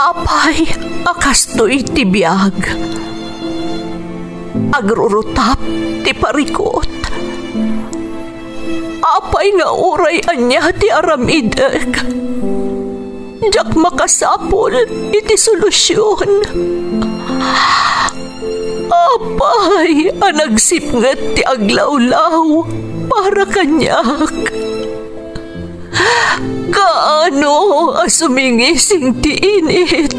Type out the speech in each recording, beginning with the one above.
Apay, akastoy ti biyag. Agrurutap ti parikot. Apay nga uray anya ti aramideg. Jak makasapol iti solusyon. Apay, anagsipnget ti aglawlaw para kanyak. Kaano asumingising ti init.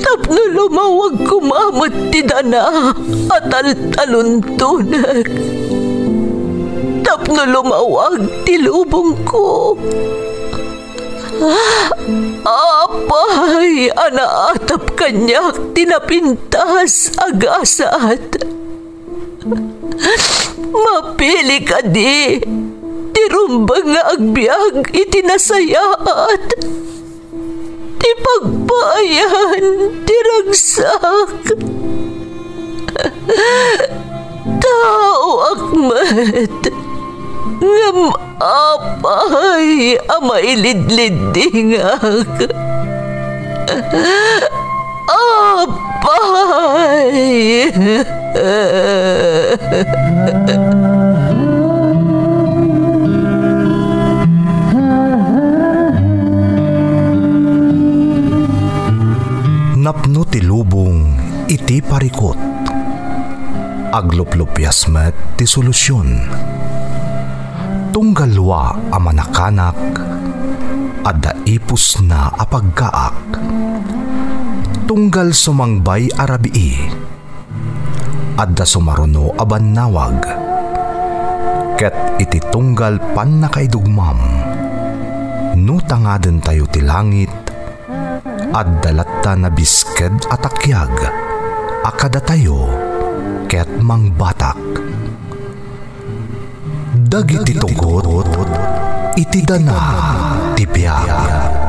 Tapno lumawag kumamot ti dana at taluntunak. Tapno lumawag ti lubong ko. Apay, anaatap kanyak tinapintas agasat. Mapili ka di. Tirumbang nga agbyag itinasayaat. Ti pagbayan, tiragsak. Tao akmat. Ngam apay, amailidlidingak. Apay. Napno ti lubong iti parikot. Agluplupyas met ti solusyon. Tunggalwa a manakanak, adda ipus na apagkaak. Tunggal sumangbay arabii, adda sumaruno abannawag. Ket iti tunggal pan nakaidugmam, nutangaden tayo ti langit, addalatta na bisked atakyag, akada tayo, ket mangbatak. Dagiti tugot, iti dana ti biyag.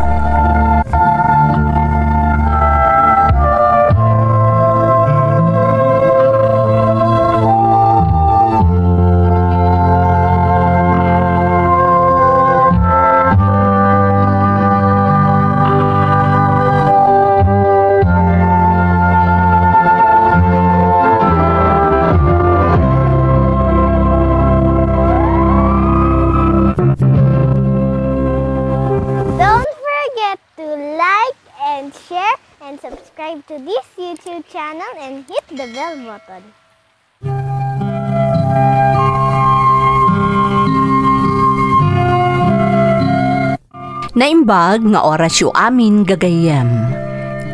Subscribe to this YouTube channel and hit the bell button. Naimbag nga orasyo amin gagayem.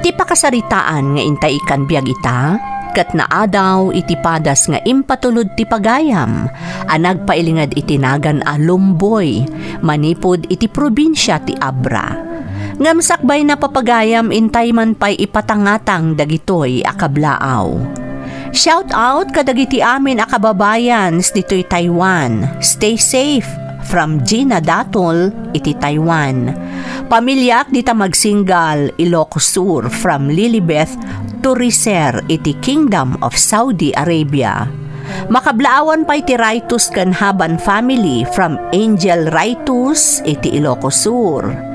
Ti pakasaritaan nga intay ikan biyag ita, kat naadaw iti padas nga impatulod ti pagayam, anag pailingad itinagan a Lumboy, manipod iti probinsya ti Abra. Ngam sakbay na papagayam intay man pa'y ipatangatang dagitoy akablaaw. Shout out kadagiti amin akababayan dito'y Taiwan. Stay safe from Gina Datol iti Taiwan. Pamilyak dita magsinggal Ilocos Sur from Lilibeth to Riser iti Kingdom of Saudi Arabia. Makablaawan pa iti Raitus Kanhaban family from Angel Raitus iti Ilocos Sur.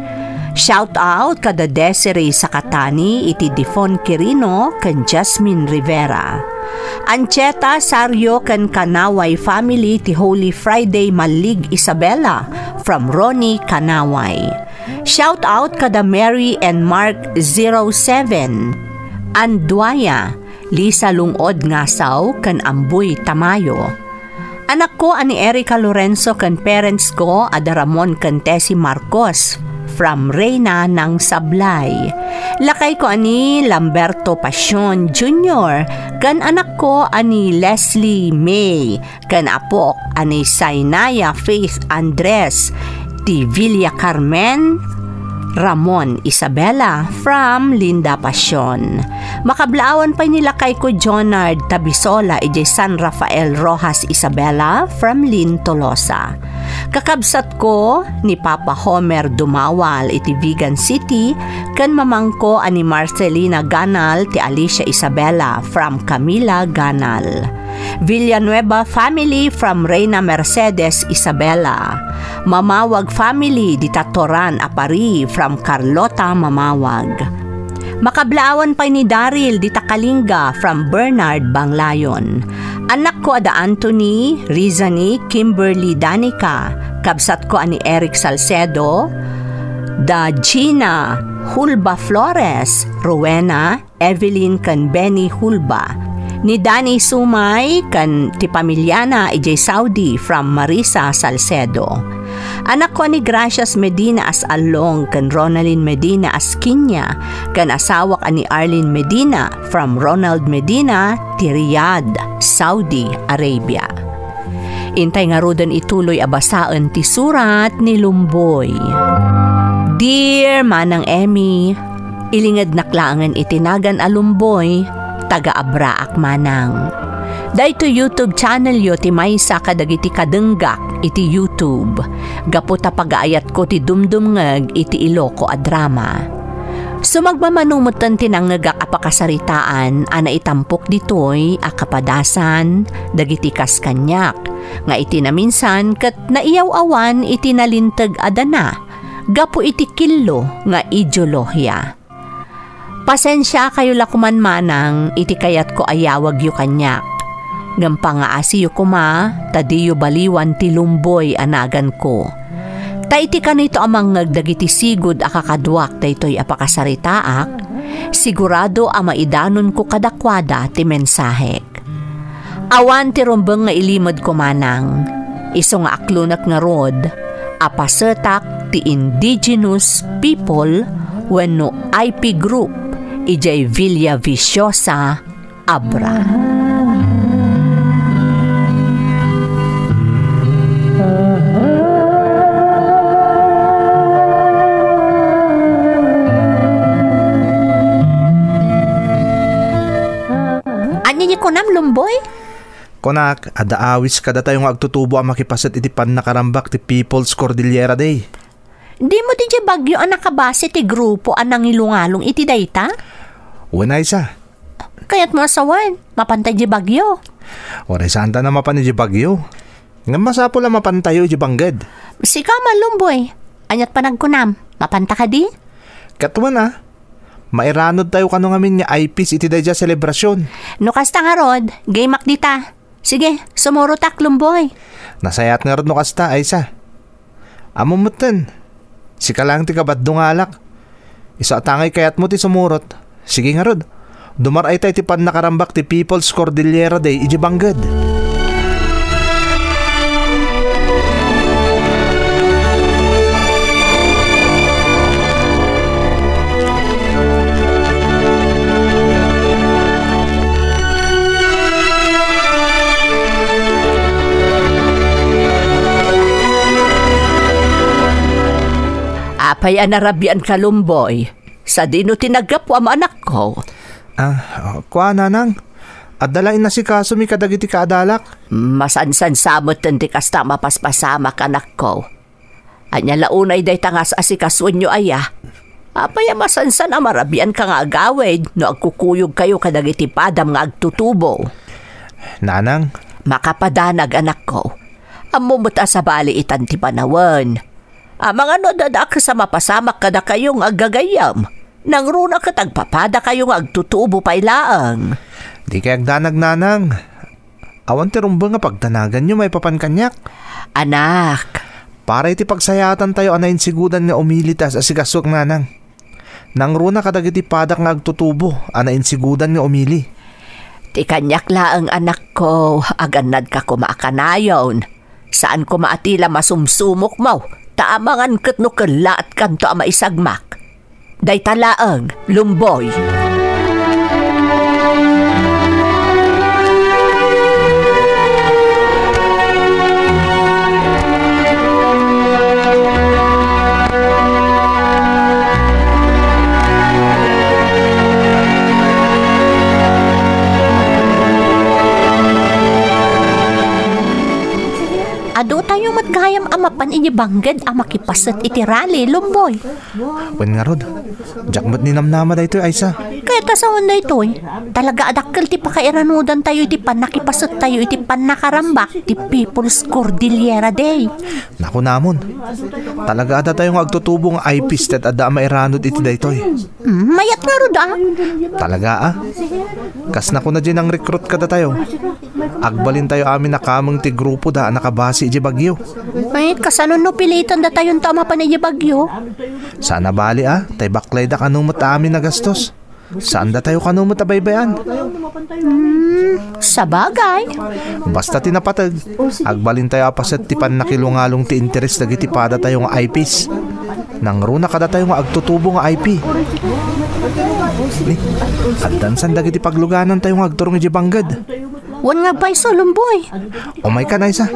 Shout out kada Desiree Sakatani iti Difon Quirino kan Jasmine Rivera. Ancheta Sario kan Kanaway family ti Holy Friday Malig Isabela from Ronnie Kanaway. Shout out kada Mary and Mark 07. Anduaya, Lisa Lungod Ngasaw kan Amboy Tamayo. Anak ko ani Erica Lorenzo kan parents ko ada Ramon kan Tessie Marcos from Reyna ng Sablay. Lakay ko ani Lamberto Pasyon Jr. kan anak ko ani Leslie May kan apok ani Sainaya Faith Andres ti Villa Carmen Ramon Isabela from Linda Pasyon. Makablaawan pa nila kay ko Jonard Tabisola ije San Rafael Rojas Isabela from Lin Tolosa. Kakabsat ko ni Papa Homer Dumawal iti Vigan City kan mamangko ani Marcelina Ganal ti Alicia Isabela from Camila Ganal. Villanueva family from Reyna Mercedes Isabela. Mamawag family di Tatoran Apari from Carlota Mamawag. Makablaawan pa ni Daryl di Takalinga from Bernard Banglayon. Anak ko ada Anthony, Rizani, Kimberly Danica. Kabsat ko ani Eric Salcedo, da Gina Hulba Flores, Rowena, Evelyn kan Benny Hulba. Ni Danny Sumay kan ti pamilyana ijay Saudi from Marisa Salcedo. Anak ko ni Gracias Medina as Along kan Ronaldin Medina as Kinya kan asawak ani Arlene Medina from Ronald Medina ti Riyadh, Saudi Arabia. Intay nga rodan ituloy abasaan ti surat ni Lumboy. Dear Manang Emmy, ilingad naklaangan itinagan a Lumboy, taga-abraak manang. Dahito YouTube channel yo ti maysa kadagiti kadenggak iti YouTube. Gaputa pagaayat ko ti dumdumngeg iti Iloco a drama. Sumagmamanumutan tinangagak a pakasaritaan ana itampok ditoy a kapadasan dagiti kaskanyak nga iti naminsan ket naiyaw-awan iti nalinteg adana gapu iti killo nga ideolohiya. Pasensya kayo lakuman manang iti kayat ko ayawag yu kanyak. Ngam nga asiyo kuma tadiyo baliwan ti Lumboy anagan ko. Ta iti kanito amang dagiti sigud akakadwak daytoy apakasaritaak, sigurado a maidanon ko kadakwada ti mensahek. Awan ti rumbeng nga ilimod ko manang, iso nga aklunak nga rod, apasetak ti indigenous people wenno IP group ijay Villa Viciosa, Abra. Anya niyo kunam Lumboy? Konak, adaawis kada tayo nga agtutubo ang makipaset iti pan nakarambak ti People's Cordillera Day. Di mo di bagyo ang nakabase ti grupo anang ilungalong iti dayta? Unay sa. Kaya't mo asawan, mapantay di bagyo. Oray santa na mapan di bagyo. Nga masapo lang mapantayo di banggad. Sika man Lumboy, anyat panagkunam, mapanta ka di? Katuan mairanod tayo kano ngamin nga IPs iti dayja selebrasyon. No kasta nga rod, gamak dita. Sige, sumurutak Lumboy. Nasayat nga rod no kasta, ay sa. Amumutan. Sika lang ti kabaddo nga alak. Isa atangay kayat mo ti sumurot. Sige nga rod. Dumaray tayo ti pan nakarambak ti People's Cordillera Day iji banggad. Apay anarabian ka Lumboy. Sa dino tinagap am anak ko. Kuha nanang. Adalain na si kaso mi kadagiti kaadalak. Masansan samot ti kasta mapaspasamak anak ko. Anya launay day tangas asikaswan nyo aya. Apay masansan amarabian ka nga agawid no agkukuyog kayo kadagiti padam nga agtutubo. Nanang. Makapadanag anak ko. Amumuta sa bali itan ti panawan. Mga no dadak sa mapasamak kada kayong agagayam. Nang runa katagpapada kayong agtutubo pailaang. Di kayag danag nanang. Awan ti rumba nga pagtanagan nyo may papankanyak. Anak. Para iti pagsayatan tayo anayin sigudan nga umilitas asigasok nanang. Nang runa kadagiti padak nga agtutubo anayin sigudan nga umili. Ti kanyak laang anak ko aganad ka kumaakanayon. Saan ko maatila masumsumok mo? Taamangan ket no kelat kanto ama isagmak. Day talaang Lumboy. Ado tayo matgayam amapan inibanggad ang makipasat iti rally, Lumboy. Wen nga rod. Jakmat ni namnama da ito, Aysa. Kaya tasawan na ito eh. Talaga adakkel ti pakairanudan tayo iti panakipasot tayo iti panakarambak ti People's Cordillera Day. Naku namon. Talaga ada tayong agtutubong IPs tet ada mairanod iti daytoy. Mayat nga ro da. Talaga Kas na ko na dyan ang recruit kada tayo. Agbalin tayo amin na kamang ti grupo da nakabasi iti Bagyo. Ay, kasano no pilitan da tayong tama pa na iti Bagyo? Sana bali tay baklay da kanumot amin na gastos. Saan da tayo kanumot na baybayan? Sa bagay. Basta tinapatag. Agbalin tayo apaset ti panakilungalong ti interest dagiti pada tayong IPs. Nang runa kada tayo nga agtutubo nga IP. Ni, addansan dagiti pagluganan tayo nga agturong iti banggad. Wan nga bay so, Lumboy. Umay ka na isa.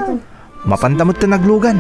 Mapandamot ti naglugan.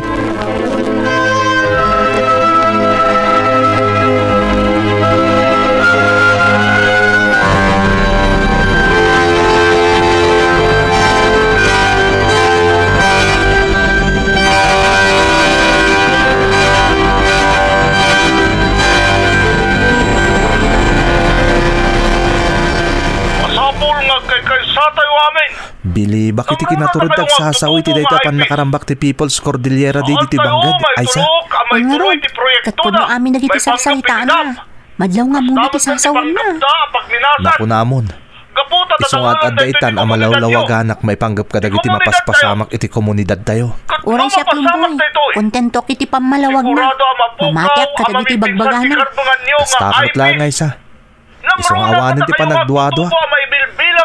Bili, bakit ikinaturod tag sasawi ti dayta pan nakarambak ti People's Cordillera Day diti banggad, Aisa? Ay nga ron, katpuno amin nagiti sarsalitaan na. Madlaw nga muna ti sasawan na. Naku namon. Iso nga at adaitan amalawlawaganak may panggap ka dagiti mapaspasamak iti komunidad tayo. Uray siya, Lumboy. Kontento kiti pamalawag na. Mamatiak ka dagiti bagbagana. Kastakot lang, Aisa. Iso nga awanin ti panagduado.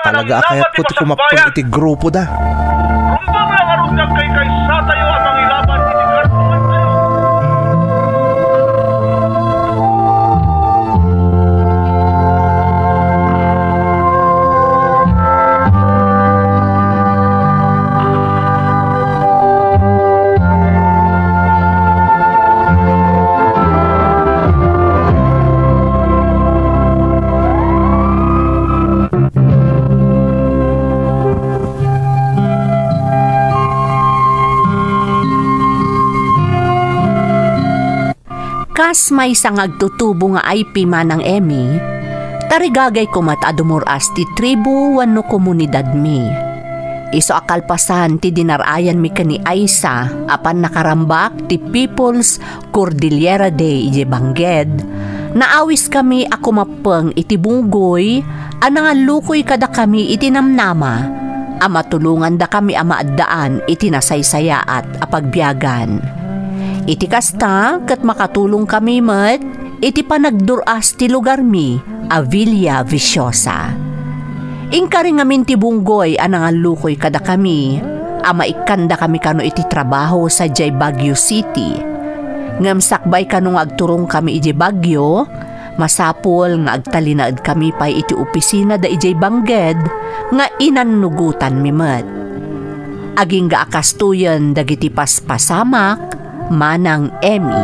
Talaga akayat ko ti kumapag iti grupo da. Rumbang lang arong kay sa tayo ang mga ilaban iti karpungan tayo. Kas may isang agtutubo nga IP manang Emmy, tarigagay ko mat adumuras ti tribu wano komunidad mi. Iso akalpasan ti dinarayan mi kani Aisa apan nakarambak ti People's Cordillera Day iti bangged. Naawis kami ako mapeng iti bunggoy anang lukoy kada kami iti namnama. Amatulungan da kami amaaddaan iti nasaysaya at apagbiagan. Iti kasta kat makatulong kami met iti panagduras ti lugar mi a Villa Viciosa. Ingkari ngamin ti bunggoy anang lukoy kada kami amaikanda kami kano iti trabaho sa jay Baguio City. Ngam sakbay kanong agturong kami iti Baguio masapol nga agtalinaad kami pa iti opisina da ijay bangged nga inanugutan mi met. Aging gaakastuyan dagiti paspasamak manang Emmy.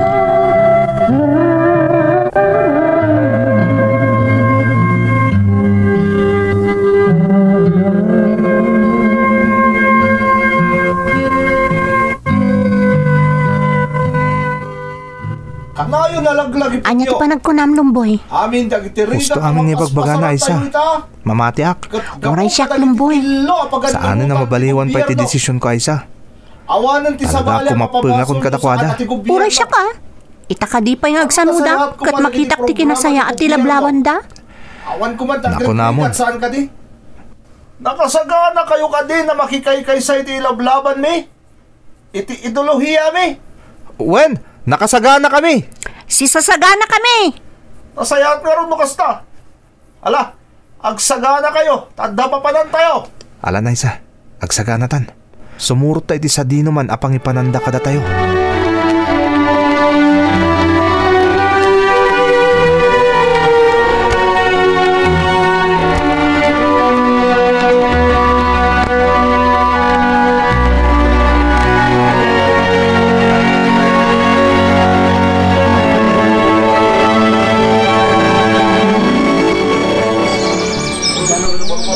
Kanayo nalaglag ipinyo. Anya ti panagkunam, Lumboy. Amin dagiti Gusto amin ni bagbagana, Aisa. Mamatiak. Oray siya, Lumboy. Saan na mabaliwan pa iti desisyon ko, Aisa? Awanan ti Talaga sabala kumapeng akong kadakwada. Uray siya ka. Itakadi pa yung agsanuda kat makitak ti kinasaya at tilablawan da. Awan ko man Naku namon. saan ka di? Nakasagana kayo ka di na makikaykay sa iti lablaban mi? Iti ideolohiya mi? Wen, nakasagana kami. Sisasagana kami. Nasayat nga rin kasta. Ala, agsagana kayo. Tadda pa panan tayo. Ala na Aisa, agsagana tan. Sumurot tayo di sa dino man apang ipananda kada tayo.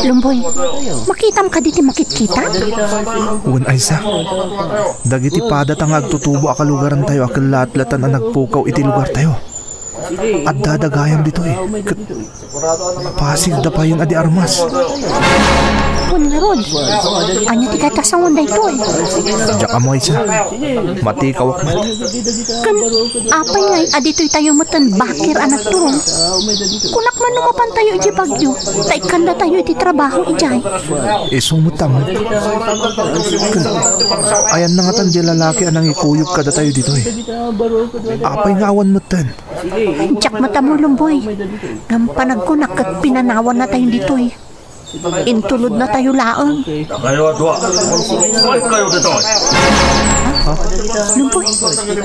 Lumboy, makitam ka diti makitkita? Uwan Aisa, dagiti padat ang agtutubo akalugaran tayo akalat-latan ang nagpukaw iti lugar tayo. At dadagayam dito eh. Pasig da pa yun adi armas. Kun nga rod. Anya ti katasangon da ito eh. Diyak mo Aisa. Matikawak mo. Kan apay ngay adito'y tayo matan bakir anak to. Kunak man numapan tayo iti bagyo. Taikan da tayo iti trabaho ijay. Sumutang. Ayan na nga tan di lalaki anang ikuyog ka da tayo dito eh. Apay nga awan mo tan. Diyak mata mo lumboy. Ngam panagkunak at pinanawan na tayo dito eh. Intulod na tayo laang. Kayo dua. Kayo dito. Lumboy,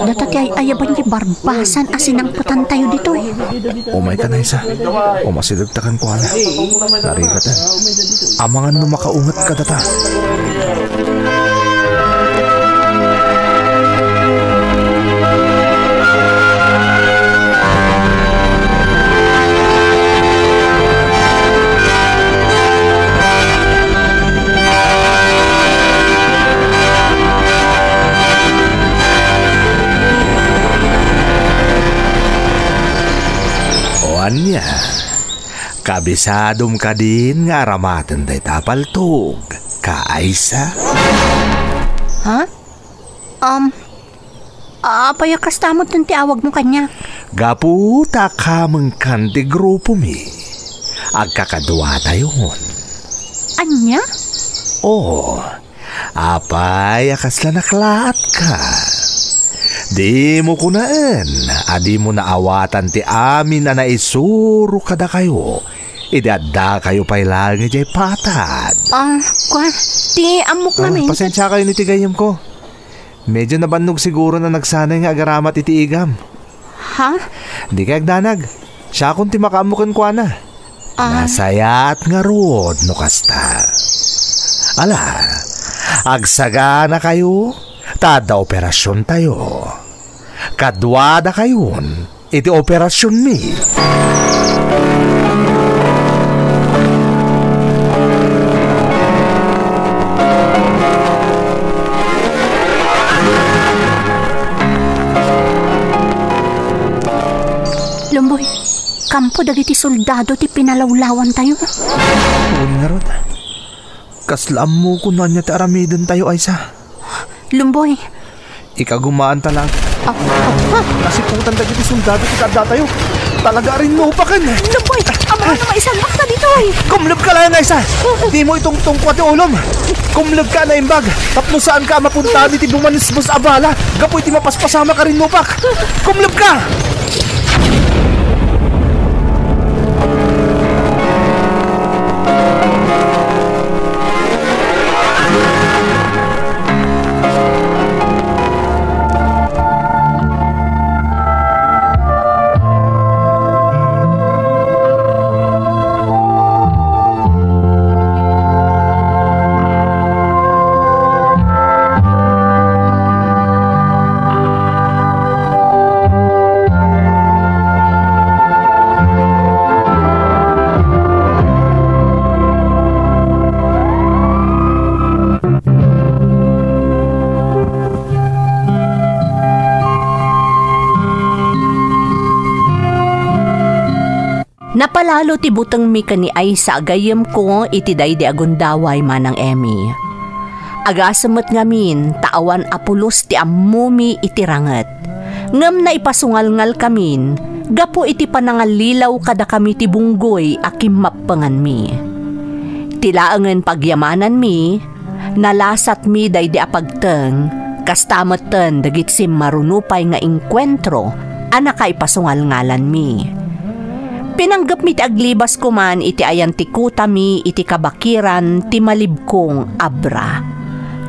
datati ay ayaban di barbasan asinang putan tayo dito eh. Umay ka na Isa. O masidagtakan ko ana. Narigatan. Amangan no makaungat ka data. Anya, kabisadom ka din nga aramatan day tapaltog. Kaaysa? Ha? Payakas tamot ng tiawag mo kanya. Gaputa ka mengkan di grupo mi. Agkakadwa tayo hon. Anya? Oh, apay akas la naklaat ka. Di mo kunaan, adi mo naawatan ti amin na naisuro kada kayo. Idada kayo pa'y lagi jay patad. Ti amok namin. Pasensya kayo ni tigayam ko. Medyo nabannog siguro na nagsanay nga agaramat iti igam. Ha? Di kay agdanag. Siya kung ti makaamukan ko na. Nasayat nga rod no kasta. Ala, agsaga na kayo. Tada operasyon tayo. Kadwada kayon, iti operasyon mi. Lumboy, kampo dagiti soldado ti pinalawlawan tayo. Uwan nga rod. Kaslam mo kung nanya ti aramidon tayo Aisa. Lumboy. Ikagumaan talag. Kasi putan dagiti sundado ti kada tayo. Talaga rin mo pa kan. Lumboy, amahan na maisalmak na dito eh. Kumlog ka lang Aisa. Di mo itong tungkwa ti ulom. Kumlog ka na imbag. Tapno saan ka mapunta di ti bumanisbos abala. Gapoy ti mapaspasama ka rin mo pak. Kumlog ka! Napalalo ti butang mi kani ay sa agayem ko iti daydi agundaway manang Emmy. Agasamot ngamin taawan apulos ti ammumi iti ranget. Ngem na ipasungal-ngal kamin, gapo iti panangalilaw kada kami ti bunggoy akim mappangan mi. Tilaangen pagyamanan mi, nalasat mi daydi apagteng, kastameten dagit sim marunupay nga inkwentro, anaka ipasungal-ngalan mi. Pinanggap mi ti aglibas ko man iti ayan ti kutami iti kabakiran ti malibkong abra.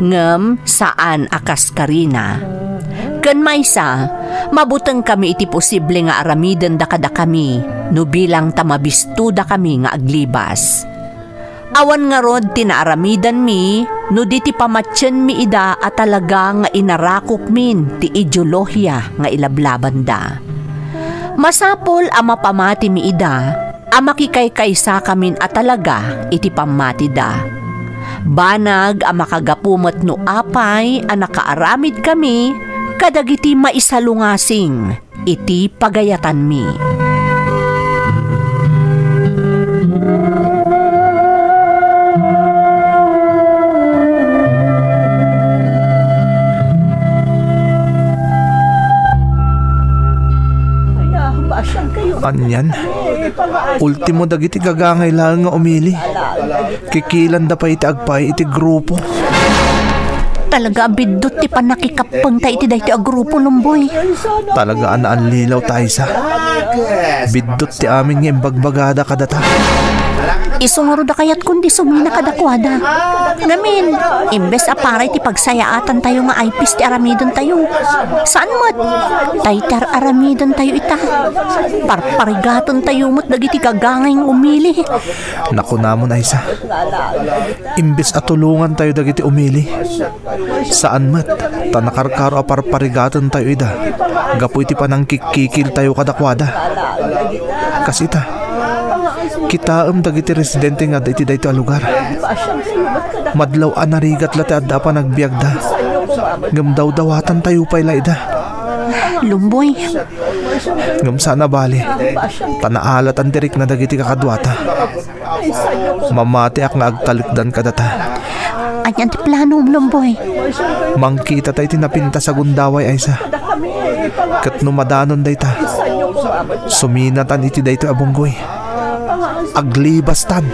Ngem saan akas karina. Ken maysa, mabuteng kami iti posible nga aramiden da kada kami, no bilang tamabisto da kami nga aglibas. Awan nga rod tinaaramidan mi, no di ti pamatyen mi ida at talaga nga inarakop min ti ideolohiya nga ilablaban da. Masapol ama pamati mi ida, ama kikaykaysa kamin at talaga iti pamati da. Banag ama kagapumot no apay, anakaaramid kami, kadagiti maisalungasing, iti pagayatan mi. Anyan, ultimo dagiti gagangay lang nga umili. Kikilan da pa iti agpay iti grupo. Talaga bidot ti panakikapang ta iti dahi ti agrupo Lumboy. Talaga anaan lilaw tayo sa. Bidot ti amin nga imbagbagada kadata. Isunguro da kayat kundi sumina kadakwada. Ngamin, imbes aparay ti pagsayaatan tayo nga aipis ti aramidon tayo. Saan mo't? Taytar aramidon tayo ita. Parparigaton tayo mo't dagiti kagangay ng umili. Naku namon ay sa. Imbes atulungan tayo dagiti umili. Saan mat? Tanakarkaro aparparigatan tayo ida. Gapu iti panangkikikil tayo kadakwada. Kasita. Kita dagiti residente nga iti dayto a lugar. Madlaw anarigat lati adda pa nagbiagda. Ngam daw dawatan tayo pa'y laida. Lumboy. Ngam sana bali. Tanaalat ang tirik na dagiti kakadwata. Mamati ak nga agtalikdan kadata. Anyan ti plano Lumboy. Mangkita tayo tinapinta sa gundaway ay sa. Kat numadanon dayta. Suminatan iti dayto abunggoy. Aglibastan.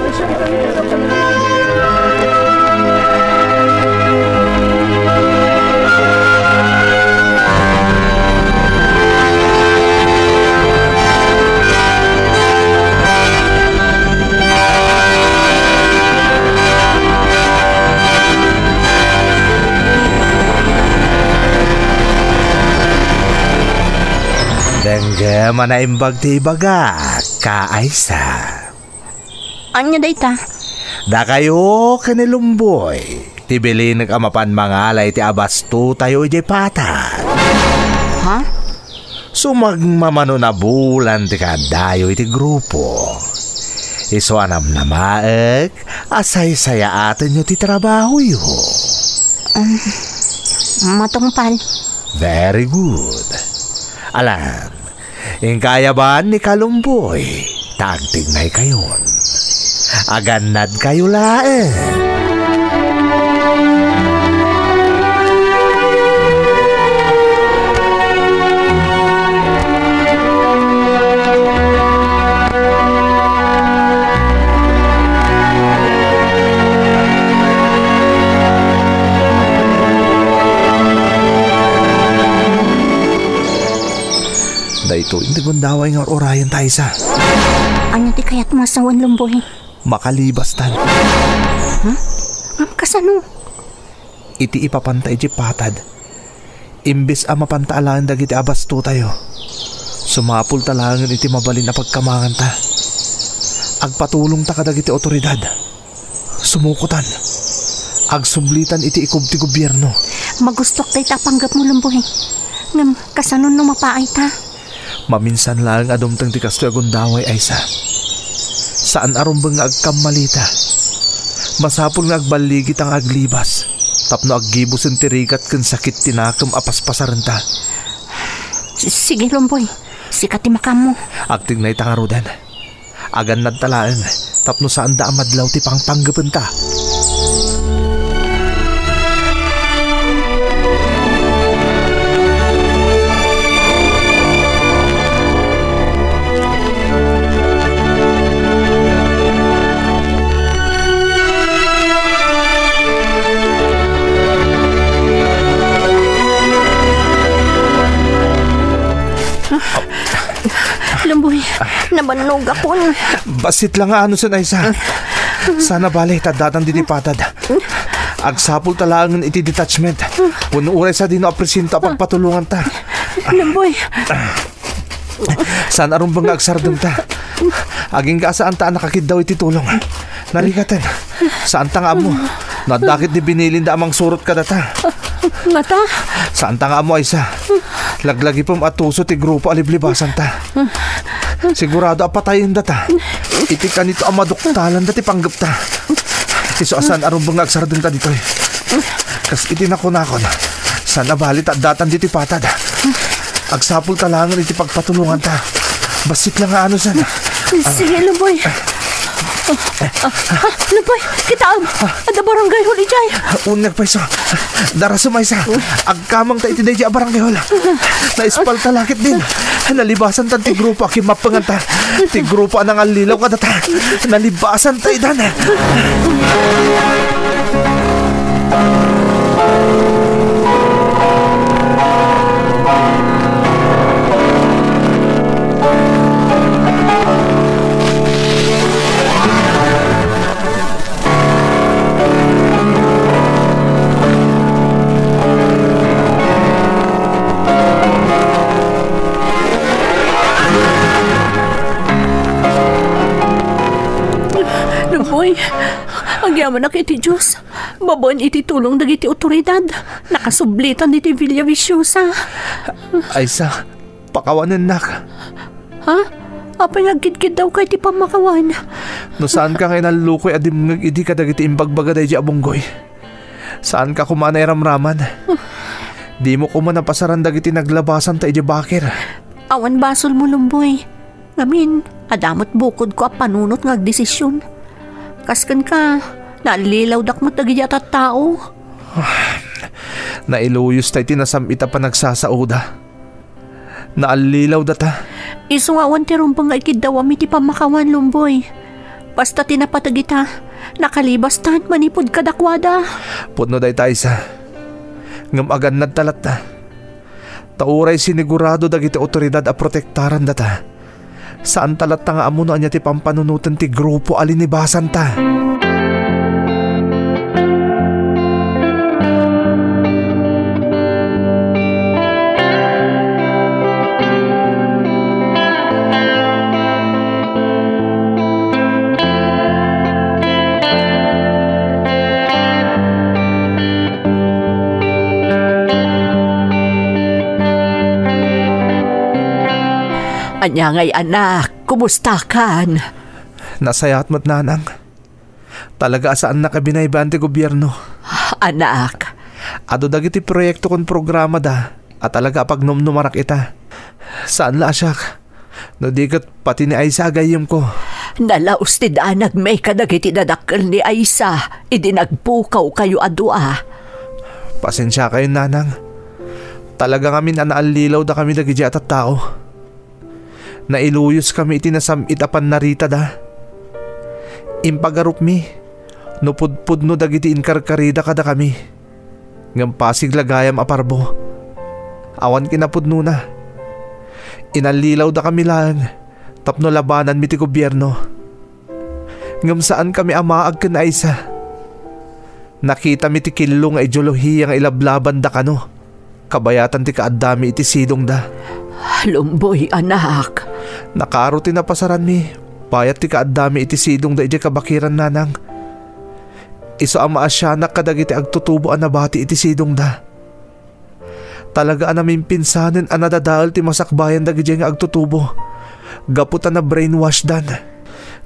Dengge manaimbag ti ibaga, kaaysa. Anya dayta? Da kayo kanilumboy. Tibili nagamapan mangalay ti abasto tayo iti patag. Ha? Sumagmamano na bulan ti kadayo iti grupo. Iso anam na maek, asay-saya atin nyo ti trabaho yo. Matungpal. Very good. Alam, ingkayaban ni Kalumboy, tagtignay kayon. Aganad kayo laen. Dayto hindi gundaway nga orayan tayo sa. Anya ti kayat masawan Lumboy. Makalibastan. Kasano? Iti ipapantay iti patad. Imbis a mapantaalaan dagiti abasto tayo. Sumapul talangan iti mabalin na pagkamangan ta. Agpatulong ta kadagiti otoridad. Sumukutan. Agsumblitan iti ikob ti gobyerno. Magustok tayo tapanggap mo Lumboy. Ngam kasano no mapaay ta? Maminsan lang adumtang ti kastoy agundaway ay sa. Saan arumbang nga agkamalita. Masapul nga agbaligit ang aglibas. Tapno aggibos ang tirikat kan sakit tinakam apaspasaran ta. Sige Lumboy, sikat ti makam mo. Agtignay ta nga rudan. Agan nagtalaan. Tapno saan da amadlaw ti pangpanggapan ta. Lumboy, nabanog ako. Basit lang nga ano sa naisa. Sana bali, tadatan din ipatad. Agsapul talangan iti detachment. Puno uray sa dino apresinto pagpatulungan ta. Lumboy. Sana arumbang agsardong ta. Aging kasaan ta nakakid daw iti tulong. Narigatan. Saan ta nga mo? Nadakit ni binilin da amang surot ka data. Mata? Saan ta nga mo ay sa? Laglagi pong atuso ti grupo aliblibasan ta. Sigurado apatayin data. Iti ka nito amaduktalan dati panggap ta. Iso asan arumbang agsardong ta dito Kas iti nakunakon. Sana balit at datan diti patad. Agsapol talangan iti pagpatulungan ta. Basit lang nga ano san. Sige, Lumboy. Lumboy, kita ada barangay hol ijay. Unag pa iso. Dara sumaysa. Agkamang ta iti day barangay hol. Naispal talakit din. Nalibasan ta ti grupo aki mapanganta. Ti grupo anang alilaw kada ta. Nalibasan ta idan. Lumboy, ang yaman na kiti Diyos. Babon iti tulong dagiti otoridad. Nakasublitan iti Villa Viciosa. Aysa, pakawanan nak. Ha? Apay nagkidkid daw kay ti pamakawan. No saan ka ngayon nalukoy adim ngag idi ka dagiti imbagbaga day abonggoy. Saan ka kumanay ramraman? Di mo kuman napasaran dagiti naglabasan ta iti bakir. Awan basol mo, Lumboy. Ngamin, adamot bukod ko a panunot ngag desisyon. Kaskan ka, naalilaw dakmot dagiti at tao. Nailuyos tayo tinasamita pa nagsasauda. Naalilaw data. Iso awan ti rumpang nga ikidaw ti pamakawan, Lumboy. Basta tinapatagita, nakalibas tahan manipod kadakwada. Putno day tayo sa ngam agan nagtalat ta. Tauray sinigurado dagiti otoridad a protektaran data. Saan talat ta nga amuno anya ti pampanunutan ti grupo alinibasan ta. Anya ngay anak, kumusta kan? Nasayat mo't nanang. Talaga asaan nakabinayban ti gobyerno. Anak. Ado dagiti proyekto kon programa da. At talaga pag numnumarak ita. Saan la asyak? No dikat pati ni Aisa agayim ko. Nalaos ti danag may kadagiti dadakkel ni Aisa. Idi nagpukaw kayo adua. Pasensya kayo nanang. Talaga kami na naalilaw da kami dagiti at tao. Nailuyos kami itinasamit apan narita da. Impagarup mi, nupudpud no dagiti inkarkarida kada kami. Ngam pasig lagayam aparbo. Awan kinapudno na. Inalilaw da kami lang, tapno labanan mi ti gobyerno. Ngam saan kami amaag ken Aisa. Nakita mi ti killo nga ideolohiya nga ilablaban da kano. Kabayatan ti kaadami iti sidong da. Lumboy, anak. Nakaro ti napasaran mi. Payat ti kaadami iti sidong da iti kabakiran nanang. Iso ang maasyanak kadagiti agtutubo ang nabati iti sidong da. Talaga namin pinsanin ang nadadahal ti masakbayan dagiti nga agtutubo. Gaputan na brainwash dan.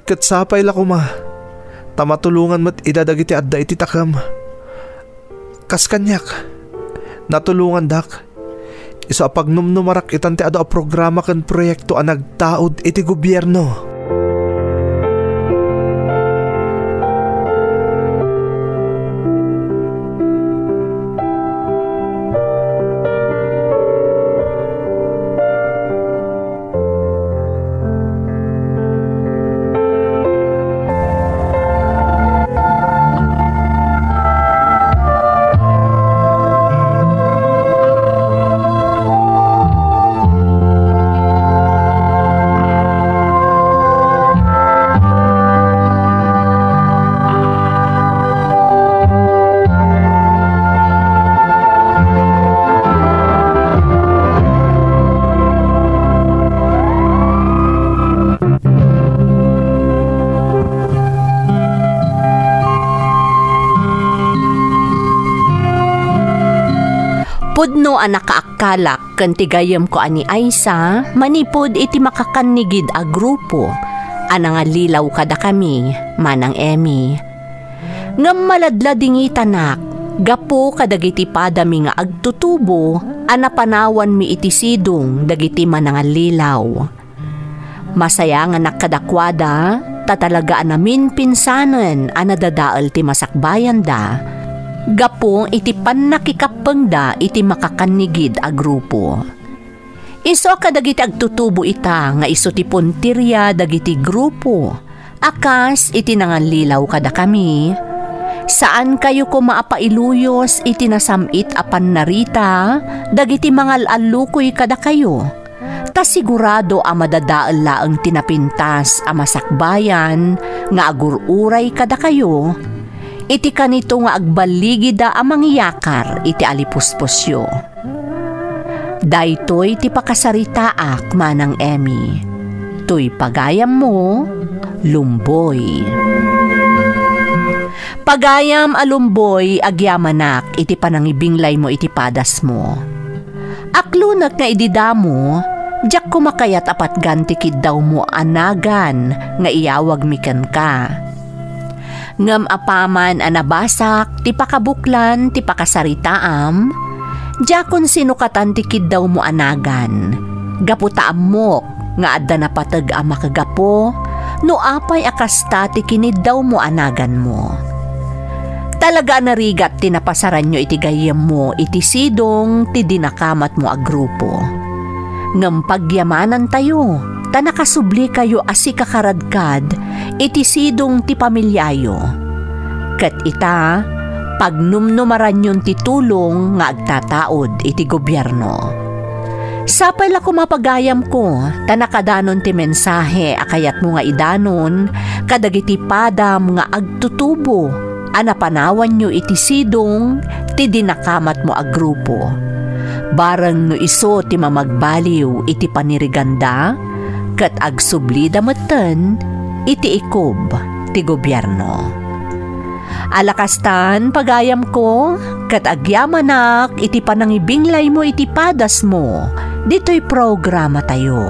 Katsapay la kuma. Tamatulungan mo't idadagiti adda iti takam. Kaskanyak. Natulungan dak. Iso apag numnumarak itante ado a programa kan proyekto ang nagtaod iti gobyerno. Pudno ang nakaakalak kan tigayam ko ani Aisa, manipod iti makakanigid a grupo. Anang alilaw kada kami, manang Emmy. Ngam maladla dingi tanak, gapo kadagiti padami nga agtutubo, Anapanawan mi iti sidong dagiti manangalilaw. Masaya nga nakadakwada, tatalagaan namin pinsanen anadadaal ti masakbayan da, gapong iti pannakikapeng da iti makakanigid a grupo. Iso kadagiti agtutubo ita nga iso ti puntirya dagiti grupo, akas iti nanganlilaw kada kami. Saan kayo ko maapailuyos iti nasamit apan narita, dagiti mangal-alukoy kada kayo. Ta sigurado a madadaal laeng tinapintas a masakbayan nga agururay kada kayo. Iti kanito nga agbaligida a mangyakar iti alipuspusyo. Daytoy ti pakasaritaak manang Emmy. Tuy pagayam mo, Lumboy. Pagayam alumboy agyamanak iti panangibinglay mo iti padas mo. Aklunak nga ididamo, diyak kumakayat apat gantikid daw mo anagan nga iyawag miken ka. Ngam apaman anabasak ti pakabuklan ti pakasaritaam, diakon sinukatan tikid daw mo anagan. Gaputaam mo nga adda napatag ang makagapo, no apay akasta ti kinid daw mo anagan mo. Talaga narigat tinapasaran nyo iti gayem mo iti sidong ti dinakamat mo a grupo. Ngam pagyamanan tayo, ta nakasubli kayo asi kakaradkad iti sidong ti pamilyayo. Ket ita, pagnumnumaran yon ti tulong nga agtataod iti gobyerno. Sapay la kumapagayam ko, ta nakadanon ti mensahe akayat mo nga idanon, kadagiti padam nga agtutubo, anapanawan nyo iti sidong ti dinakamat mo a grupo. Barang no iso ti mamagbaliw iti paniriganda, kat agsubli dameten iti ikob ti gobyerno. Alakastan pagayam ko, kat agyamanak iti panangibinglay mo iti padas mo, dito'y programa tayo.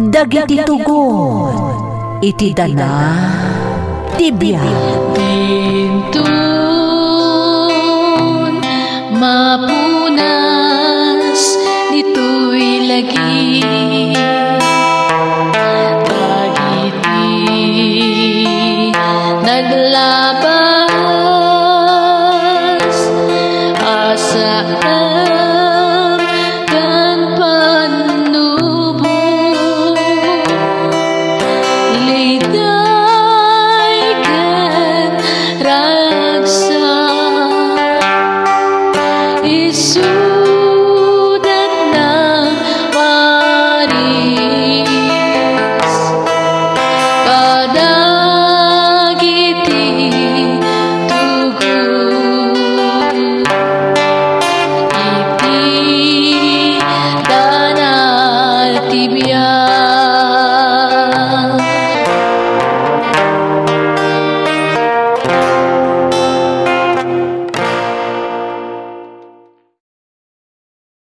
Dagiti tugon, iti dana, tibiyag. Pintun, mapunan.